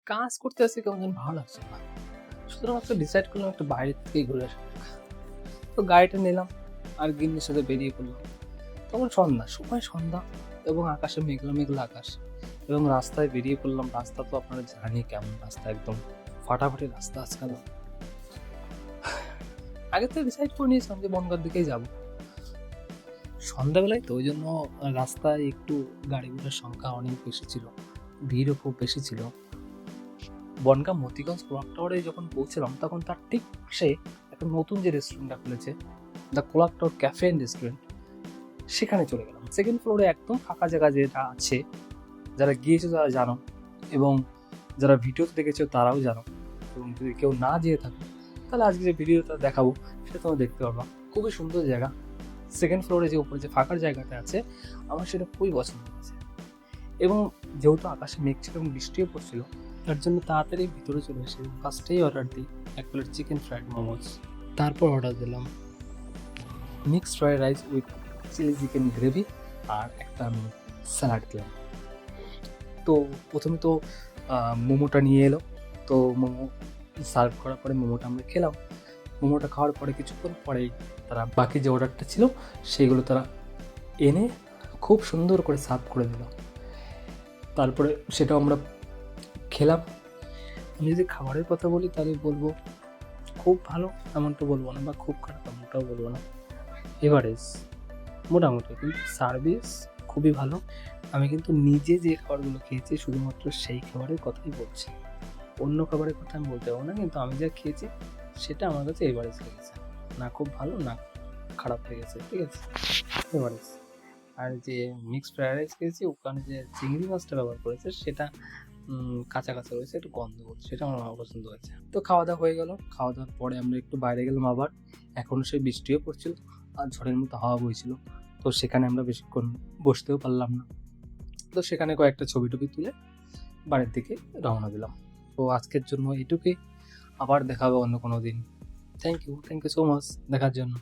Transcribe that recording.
কাজ করতে আসছি কেমন যেন ভালো লাগছে না। সুতরাং একটা ডিসাইড করলাম একটু বাইরে থেকেই ঘুরে আসা যাক। তো গাড়িটা নিলাম আর গিন্নির সাথে বেরিয়ে পড়লাম। তখন সন্ধ্যা, সময় সন্ধ্যা এবং আকাশে মেঘলা মেঘলা আকাশ এবং রাস্তায় বেরিয়ে পড়লাম। রাস্তা তো আপনারা জানি কেমন রাস্তা, একদম ফাটাফাটি রাস্তা আজকাল। আগে থেকে ডিসাইড করে নিয়েছিলাম যে বনগাঁর দিকেই যাবো। সন্ধ্যাবেলায় তো ওই জন্য রাস্তায় একটু গাড়ি ঘোড়ার সংখ্যা অনেক বেশি ছিল, ভিড়ও খুব বেশি ছিল। বনগাঁ মতিগঞ্জ ক্লক টাওয়ারে যখন পৌঁছলাম তখন তার ঠিক পাশে একটা নতুন যে রেস্টুরেন্টটা খুলেছে, the clock tower cafe and restaurant, সেখানে চলে গেলাম। সেকেন্ড ফ্লোরে একদম ফাঁকা জায়গা যেটা আছে, যারা গিয়েছো তারা জানো এবং যারা ভিডিওতে দেখেছো তারাও জানো, এবং যদি কেউ না যেয়ে থাকো তাহলে আজকে যে ভিডিওটা দেখাবো সেটা তোমরা দেখতে পারবা। খুবই সুন্দর জায়গা। সেকেন্ড ফ্লোরে যে উপরে যে ফাঁকার জায়গাটা আছে, আমার সেটা খুবই পছন্দ হয়েছে। এবং যেহেতু আকাশে মেঘ ছিল এবং বৃষ্টিও পড়ছিল, তার জন্য তাড়াতাড়ি ভিতরে চলে এসে ফার্স্টেই অর্ডার দিই এক প্লেট চিকেন ফ্রাইড মোমোস। তারপর অর্ডার দিলাম mixed fried rice with chilli chicken gravy আর একটা আমি স্যালাড দিলাম। তো প্রথমে তো মোমোটা নিয়ে এলো, তো মোমো সার্ভ করার পরে মোমোটা আমরা খেলাম। মোমোটা খাওয়ার পরে কিছুক্ষণ পরেই তারা বাকি যে অর্ডারটা ছিল সেইগুলো তারা এনে খুব সুন্দর করে সার্ভ করে দিল। তারপরে সেটাও আমরা খেলাম। আমি যদি খাবারের কথা বলি তাহলে বলবো খুব ভালো এমনটা বলবো না, বা খুব খারাপ এমনটাও বলবো না, এভারেজ মোটামুটি, কিন্তু সার্ভিস খুবই ভালো। আমি কিন্তু নিজে যে খাবারগুলো খেয়েছি শুধুমাত্র সেই খাবারের কথাই বলছি, অন্য খাবারের কথা আমি বলতে পারবো না। কিন্তু আমি যা খেয়েছি সেটা আমার কাছে এভারেজ লেগেছে, না খুব ভালো না খারাপ লেগেছে, ঠিক আছে, এভারেজ। আর যে মিক্সড ফ্রাইড রাইস খেয়েছি ওখানে যে চিংড়ি মাছটা ব্যবহার করেছে সেটা কাঁচা কাঁচা রয়েছে, একটু গন্ধ করছে, সেটা আমার পছন্দ হয়েছে। তো খাওয়া দাওয়া হয়ে গেল। খাওয়া দাওয়ার পরে আমরা একটু বাইরে গেলাম আবার। এখনও সেই বৃষ্টিও পড়ছিল আর ঝড়ের মতো হাওয়া বইছিল, তো সেখানে আমরা বেশিক্ষণ বসতেও পারলাম না। তো সেখানে কয়েকটা ছবি টবি তুলে বাড়ির দিকে রওনা দিলাম। তো আজকের জন্য এটুকুই, আবার দেখা হবে অন্য কোনো দিন। থ্যাংক ইউ সো মাচ দেখার জন্য।